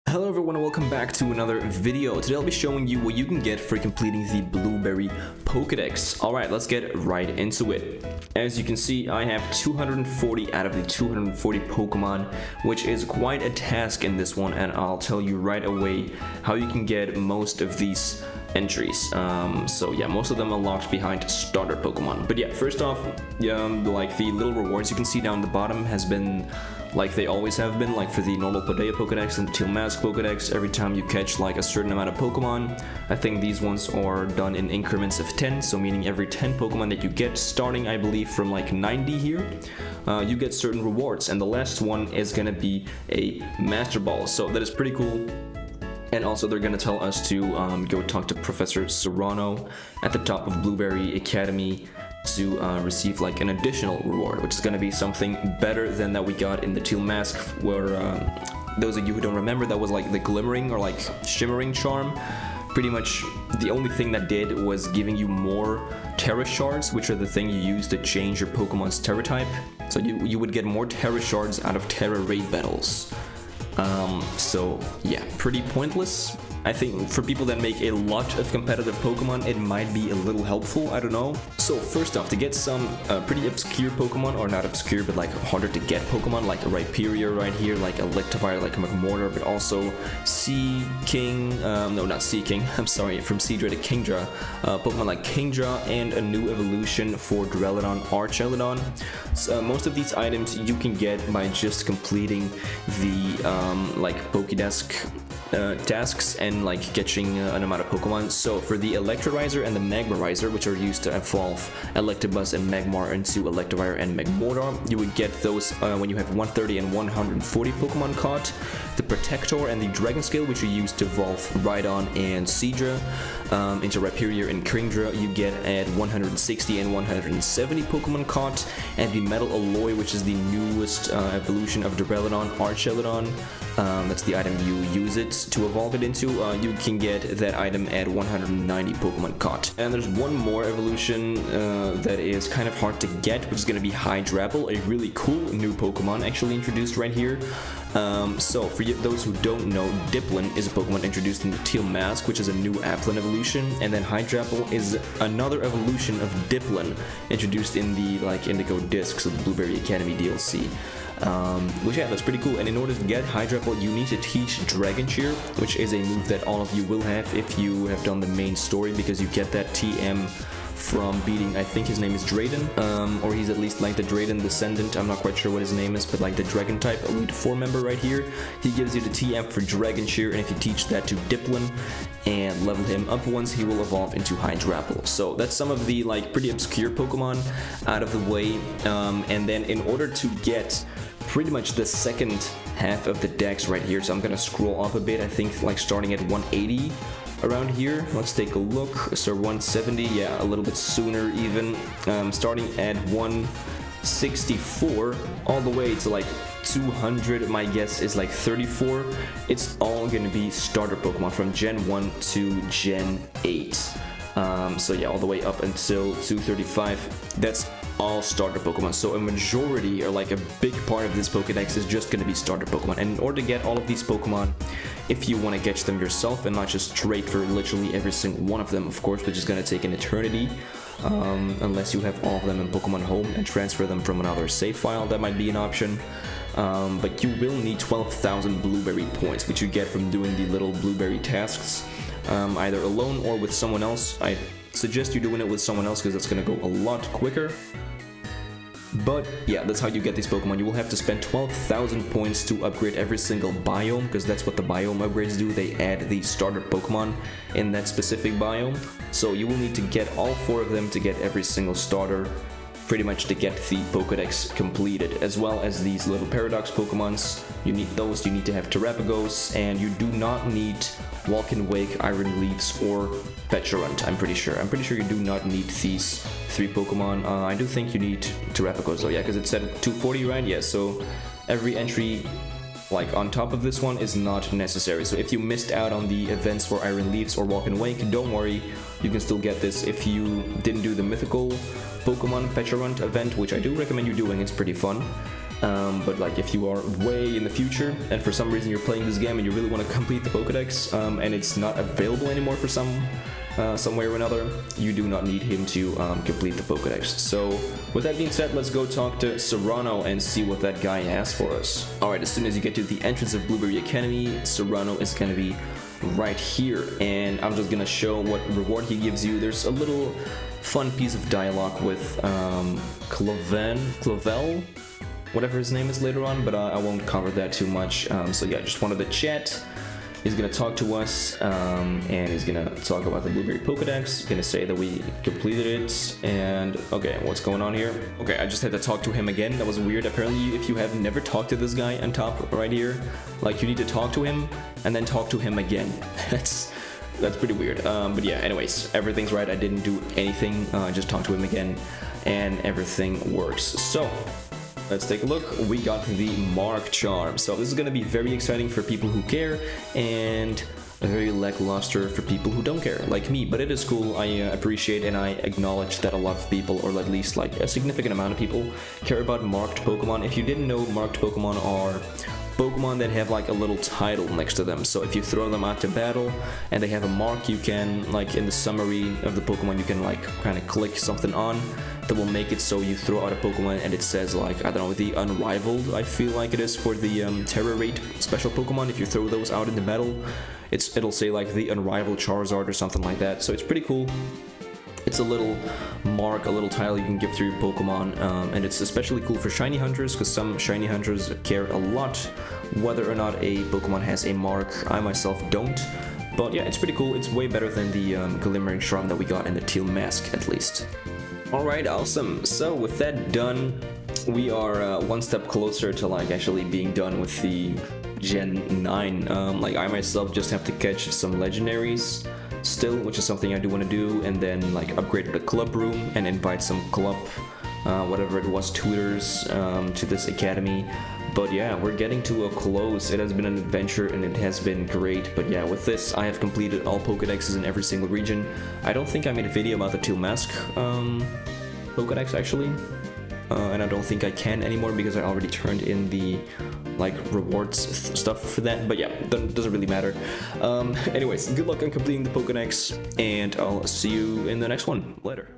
Hello everyone and welcome back to another video. Today I'll be showing you what you can get for completing the Blueberry Pokedex. Alright, let's get right into it. As you can see, I have 240 out of the 240 Pokemon, which is quite a task in this one, and I'll tell you right away how you can get most of these entries. So yeah, most of them are locked behind starter Pokemon. But yeah, first off, like the little rewards you can see down the bottom has been like they always have been, like for the normal Pokedex and the Teal Mask Pokedex. Every time you catch like a certain amount of Pokemon, I think these ones are done in increments of 10, so meaning every 10 Pokemon that you get, starting I believe from like 90 here, you get certain rewards, and the last one is gonna be a Master Ball, so that is pretty cool. And also they're going to tell us to go talk to Professor Serrano at the top of Blueberry Academy to receive like an additional reward, which is going to be something better than that we got in the Teal Mask, where those of you who don't remember, that was like the glimmering or like shimmering charm. Pretty much the only thing that did was giving you more Terra Shards, which are the thing you use to change your Pokemon's Terra type. So you would get more Terra Shards out of Terra raid battles. So yeah, pretty pointless. I think for people that make a lot of competitive Pokemon, it might be a little helpful, I don't know. So first off, to get some pretty obscure Pokemon, or not obscure, but like harder to get Pokemon, like a Rhyperior right here, like Electivire, like a McMortar, but also Sea King, no, not Sea King, I'm sorry, from Seadra to Kingdra, Pokemon like Kingdra, and a new evolution for Duraludon, Archaludon. So, most of these items you can get by just completing the like Pokédex tasks and like catching an amount of Pokemon. So for the Electrizer and the Magmarizer, which are used to evolve Electabuzz and Magmar into Electivire and Magmortar, you would get those when you have 130 and 140 Pokemon caught. The Protector and the Dragon Scale, which you use to evolve Rhydon and Seadra into Rhyperior and Kingdra, you get at 160 and 170 Pokemon caught. And the Metal Alloy, which is the newest evolution of Duraludon, Archaludon, that's the item you use it to evolve it into. You can get that item at 190 Pokemon caught. And there's one more evolution that is kind of hard to get, which is going to be Hydrapple, a really cool new Pokemon actually introduced right here. So for those who don't know, Dipplin is a Pokemon introduced in the Teal Mask, which is a new Applin evolution, and then Hydrapple is another evolution of Dipplin introduced in the like Indigo Discs of the Blueberry Academy DLC. Which yeah, that's pretty cool. And in order to get Hydrapple, you need to teach Dragon Cheer, which is a move that all of you will have if you have done the main story, because you get that TM from beating, I think his name is Drayden, or he's at least like the Drayden descendant, I'm not quite sure what his name is, but like the Dragon type Elite 4 member right here. He gives you the TM for Dragon Cheer, and if you teach that to Dipplin and level him up once, he will evolve into Hydrapple. So that's some of the like pretty obscure Pokemon out of the way, and then in order to get pretty much the second half of the dex right here, so I'm gonna scroll up a bit, I think like starting at 180 around here. Let's take a look. So 170, yeah, a little bit sooner even, starting at 164 all the way to like 200, my guess is like 34. It's all gonna be starter Pokemon from Gen 1 to Gen 8. So yeah, all the way up until 235, that's all starter Pokemon. So a majority, or like a big part of this Pokedex, is just going to be starter Pokemon. And in order to get all of these Pokemon, if you want to catch them yourself and not just trade for literally every single one of them, of course, which is going to take an eternity, unless you have all of them in Pokemon Home and transfer them from another save file, that might be an option. But you will need 12,000 Blueberry points, which you get from doing the little Blueberry tasks, either alone or with someone else. I suggest you doing it with someone else because that's going to go a lot quicker. But yeah, that's how you get these Pokemon. You will have to spend 12,000 points to upgrade every single biome, because that's what the biome upgrades do. They add the starter Pokemon in that specific biome. So you will need to get all 4 of them to get every single starter, pretty much to get the Pokedex completed, as well as these little Paradox Pokemons. You need those, you need to have Terrapagos, and you do not need Walk and Wake, Iron Leaves, or Pecharunt, I'm pretty sure. I'm pretty sure you do not need these 3 Pokemon. I do think you need Terrapagos though, yeah, because it said 240, right? Yeah, so every entry like on top of this one is not necessary. So if you missed out on the events for Iron Leaves or Walk and Wake, don't worry, you can still get this if you didn't do the mythical Pokemon Pecharunt event, which I do recommend you doing, it's pretty fun. But like if you are way in the future and for some reason you're playing this game and you really want to complete the Pokedex and it's not available anymore for some way or another, you do not need him to complete the Pokedex. So with that being said, let's go talk to Serrano and see what that guy has for us. Alright, as soon as you get to the entrance of Blueberry Academy, Serrano is going to be right here, and I'm just gonna show what reward he gives you. There's a little fun piece of dialogue with Clavel, whatever his name is later on, but I won't cover that too much. So yeah, just wanted to chat. He's gonna talk to us, and he's gonna talk about the Blueberry Pokedex. He's gonna say that we completed it, and okay, what's going on here? Okay, I just had to talk to him again. That was weird. Apparently, if you have never talked to this guy on top right here, like you need to talk to him and then talk to him again. That's pretty weird. But yeah, anyways, everything's right. I didn't do anything. Just talked to him again, and everything works. So let's take a look. We got the Mark Charm. So this is going to be very exciting for people who care and very lackluster for people who don't care, like me. But it is cool. I appreciate and I acknowledge that a lot of people, or at least like a significant amount of people, care about marked Pokemon. If you didn't know, marked Pokemon are Pokemon that have like a little title next to them. So if you throw them out to battle and they have a mark, you can, like in the summary of the Pokemon, you can like kind of click something on that will make it so you throw out a Pokemon and it says like, I don't know, the Unrivaled, I feel like it is for the Terra Rate special Pokemon. If you throw those out in the battle, it'll say like the Unrivaled Charizard or something like that. So it's pretty cool. It's a little mark, a little title you can give through your Pokemon, and it's especially cool for shiny hunters because some shiny hunters care a lot whether or not a Pokemon has a mark. I myself don't, but yeah, it's pretty cool. It's way better than the Glimmering Charm that we got in the Teal Mask, at least. Alright, awesome. So with that done, we are one step closer to like actually being done with the Gen 9. Like I myself just have to catch some legendaries still, which is something I do want to do, and then like upgrade the club room and invite some club, whatever it was, tutors to this academy. But yeah, we're getting to a close. It has been an adventure and it has been great. But yeah, with this, I have completed all Pokedexes in every single region. I don't think I made a video about the Teal Mask Pokedex actually. And I don't think I can anymore because I already turned in the like rewards stuff for that. But yeah, doesn't really matter. Anyways, good luck on completing the Pokedex, and I'll see you in the next one. Later.